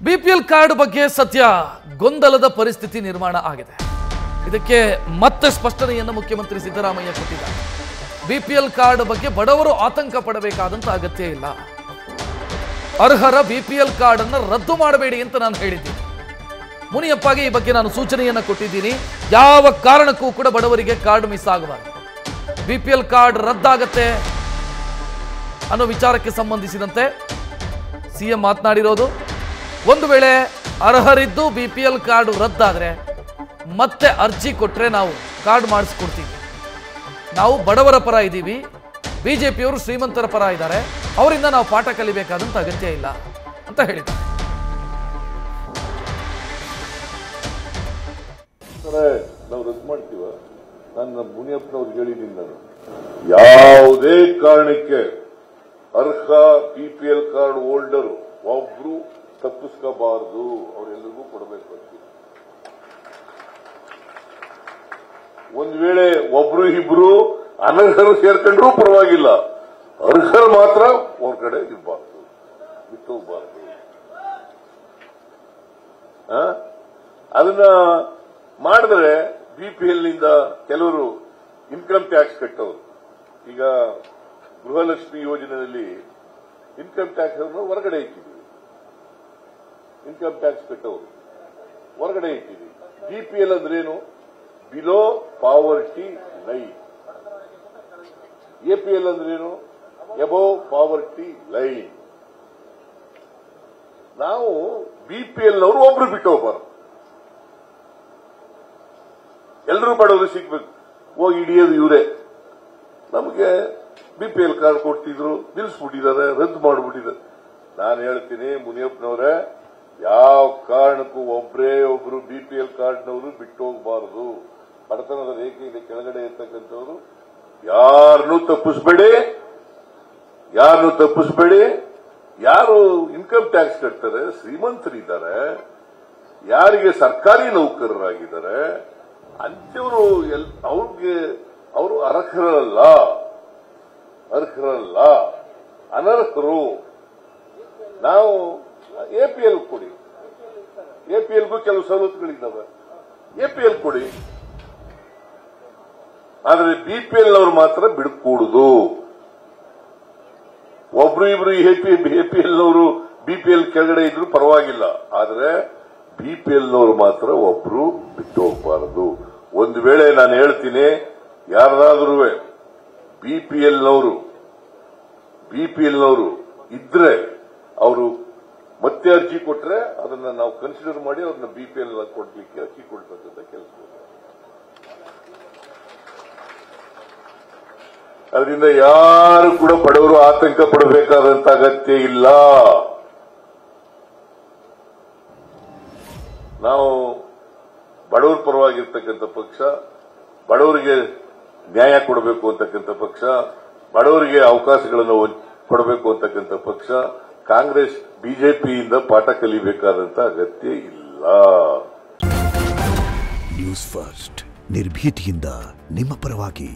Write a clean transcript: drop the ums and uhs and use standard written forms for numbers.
BPL card ಬಗ್ಗೆ ಸದ್ಯ ಗೊಂದಲದ ಪರಿಸ್ಥಿತಿ ನಿರ್ಮಾಣ ಆಗಿದೆ. ಇದಕ್ಕೆ ಮತ್ತೆ ಸ್ಪಷ್ಟನೆಯನ್ನು ಮುಖ್ಯಮಂತ್ರಿ ಸಿದ್ದರಾಮಯ್ಯ ಕೊಟ್ಟಿದ್ದಾರೆ. ಬಿಪಿಎಲ್ ಕಾರ್ಡ್ ಬಗ್ಗೆ ಬಡವರು ಆತಂಕ ಪಡಬೇಕಾದಂತ ಅಗತ್ಯ ಇಲ್ಲ. ಅರ್ಹರ ಬಿಪಿಎಲ್ ಕಾರ್ಡ್ ಅನ್ನು ರದ್ದು ಮಾಡಬೇಡಿ ಅಂತ ನಾನು ಹೇಳಿದ್ದೀನಿ. ಮುನಿಯಪ್ಪಗೆ ಈ ಬಗ್ಗೆ ನಾನು ಸೂಚನೆಯನ್ನು ಕೊಟ್ಟಿದ್ದೀನಿ. ಯಾವ ಕಾರಣಕ್ಕೂ ಕೂಡ ಬಡವರಿಗೆ ಕಾರ್ಡ್ ಮಿಸ್ ಆಗಬಾರದು. ಬಿಪಿಎಲ್ ಕಾರ್ಡ್ ರದ್ದಾಗತ್ತೆ ಅನ್ನೋ ವಿಚಾರಕ್ಕೆ ಸಂಬಂಧಿಸಿದಂತೆ ಸಿಎಂ ಮಾತನಾಡಿರೋದು. ಒಂದು ವೇಳೆ ಅರ್ಹರಿದ್ದು ಬಿಪಿಎಲ್ ಕಾರ್ಡ್ ರದ್ದಾದ್ರೆ ಮತ್ತೆ ಅರ್ಜಿ ಕೊಟ್ಟರೆ ನಾವು ಕಾರ್ಡ್ ಮಾಡಿಸ್ಕೊಡ್ತೀವಿ. ನಾವು ಬಡವರ ಪರ ಇದ್ದೀವಿ, ಬಿಜೆಪಿಯವರು ಶ್ರೀಮಂತರ ಪರ ಇದ್ದಾರೆ, ಅವರಿಂದ ನಾವು ಪಾಠ ಕಲಿಬೇಕಾದಂತ ಅಗತ್ಯ ಇಲ್ಲ ಅಂತ ಹೇಳಿದ್ದಾರೆ. ನಾವು ರದ್ದು ಮಾಡ್ತೀವ. ನಾನು ಮುನಿಯಪ್ಪನವ್ರಿಗೆ ಹೇಳಿದ್ದೀನಿ, ನಾನು ಯಾವುದೇ ಕಾರಣಕ್ಕೆ ಅರ್ಹ ಬಿಪಿಎಲ್ ಕಾರ್ಡ್ ಹೋಲ್ಡರ್ ಒಬ್ರು ತಪ್ಪಿಸ್ಕೋಬಾರದು, ಅವರೆಲ್ಲರಿಗೂ ಕೊಡಬೇಕು ಅಂತ. ಒಂದ್ ವೇಳೆ ಒಬ್ರು ಇಬ್ರು ಅನರ್ಹರು ಸೇರ್ಕೊಂಡ್ರೂ ಪರವಾಗಿಲ್ಲ, ಅರ್ಹರು ಮಾತ್ರ ಅವ್ರ ಕಡೆ ಇರಬಾರ್ದು, ಬಿಟ್ಟೋಗ್ಬಾರ್ದು. ಅದನ್ನ ಮಾಡಿದ್ರೆ ಬಿಪಿಎಲ್ ನಿಂದ ಕೆಲವರು ಇನ್ಕಮ್ ಟ್ಯಾಕ್ಸ್ ಕಟ್ಟೋರು, ಈಗ ಗೃಹಲಕ್ಷ್ಮಿ ಯೋಜನೆಯಲ್ಲಿ ಇನ್ಕಮ್ ಟ್ಯಾಕ್ಸ್ ಅನ್ನು ಹೊರಗಡೆ ಇಟ್ಟಿದ್ವಿ, ಇನ್ಕಮ್ ಟ್ಯಾಕ್ಸ್ ಕಟ್ಟೋರು ಹೊರಗಡೆ ಇಟ್ಟಿದ್ವಿ. ಬಿಪಿಎಲ್ ಅಂದ್ರೇನು? Below poverty line. ಎಪಿಎಲ್ ಅಂದ್ರೇನು? Above poverty line. ನಾವು ಬಿಪಿಎಲ್ ನವರು ಒಬ್ರು ಬಿಟ್ಟು ಹೋಗ್ಬಾರ್ದು, ಎಲ್ಲರೂ ಬಡವರು ಸಿಗ್ಬೇಕು. ಹೋಗಿ ಹಿಡಿಯೋದು ಇವರೇ. ನಮಗೆ ಬಿಪಿಎಲ್ ಕಾರ್ಡ್ ಕೊಡ್ತಿದ್ರು, ನಿಲ್ಲಿಸ್ಬಿಟ್ಟಿದ್ದಾರೆ, ರದ್ದು ಮಾಡಿಬಿಟ್ಟಿದ್ದಾರೆ. ನಾನು ಹೇಳ್ತೀನಿ ಮುನಿಯಪ್ಪನವರೇ, ಯಾವ ಕಾರಣಕ್ಕೂ ಒಬ್ರು ಬಿಪಿಎಲ್ ಕಾರ್ಡ್ನವರು ಬಿಟ್ಟು ಹೋಗಬಾರದು. ಬಡತನದ ರೇಖೆಯಿಂದ ಕೆಳಗಡೆ ಇರ್ತಕ್ಕಂಥವ್ರು ಯಾರನ್ನೂ ತಪ್ಪಿಸಬೇಡಿ. ಯಾರು ಇನ್ಕಮ್ ಟ್ಯಾಕ್ಸ್ ಕಟ್ತಾರೆ, ಶ್ರೀಮಂತರಿದ್ದಾರೆ, ಯಾರಿಗೆ ಸರ್ಕಾರಿ ನೌಕರರಾಗಿದ್ದಾರೆ ಅಂತವರು ಅವರು ಅರ್ಹರಲ್ಲ, ಅನರ್ಹರು. ನಾವು ಎಪಿಎಲ್ ಕೊಡಿ, ಎಪಿಎಲ್ಗೂ ಕೆಲವು ಸವಲತ್ತುಗಳಿದ್ದಾವೆ, ಎಪಿಎಲ್ ಕೊಡಿ. ಆದರೆ ಬಿಪಿಎಲ್ ನವರು ಮಾತ್ರ ಬಿಡಕೂಡುದು. ಒಬ್ರು ಇಬ್ರು ಎಪಿಎಲ್ ನವರು ಬಿಪಿಎಲ್ ಕೆಳಗಡೆ ಇದ್ರು ಪರವಾಗಿಲ್ಲ, ಆದರೆ ಬಿಪಿಎಲ್ ನವರು ಮಾತ್ರ ಒಬ್ರು ಬಿಟ್ಟು ಹೋಗಬಾರದು. ಒಂದು ವೇಳೆ ನಾನು ಹೇಳ್ತೀನಿ, ಯಾರಾದ್ರೂ ಬಿಪಿಎಲ್ ನವರು ಇದ್ರೆ ಅವರು ಮತ್ತೆ ಅರ್ಜಿ ಕೊಟ್ರೆ ಅದನ್ನ ನಾವು ಕನ್ಸಿಡರ್ ಮಾಡಿ ಅವ್ರನ್ನ ಬಿಪಿಎಲ್ ಕೊಡ್ಲಿಕ್ಕೆ ಅರ್ಜಿ ಕೊಡ್ತಕ್ಕಂಥ ಕೆಲಸ. ಅದರಿಂದ ಯಾರು ಕೂಡ ಬಡವರು ಆತಂಕ ಪಡಬೇಕಾದಂತ ಅಗತ್ಯ ಇಲ್ಲ. ನಾವು ಬಡವರ ಪರವಾಗಿರ್ತಕ್ಕಂಥ ಪಕ್ಷ, ಬಡವರಿಗೆ ನ್ಯಾಯ ಕೊಡಬೇಕು ಅಂತಕ್ಕಂಥ ಪಕ್ಷ, ಬಡವರಿಗೆ ಅವಕಾಶಗಳನ್ನು ಕೊಡಬೇಕು ಅಂತಕ್ಕಂಥ ಪಕ್ಷ. ಕಾಂಗ್ರೆಸ್ ಬಿಜೆಪಿಯಿಂದ ಪಾಠ ಕಲಿಬೇಕಾದಂತ ಅಗತ್ಯ ಇಲ್ಲ. ನ್ಯೂಸ್ ಫಸ್ಟ್ ನಿರ್ಭೀತಿಯಿಂದ ನಿಮ್ಮ ಪರವಾಗಿ.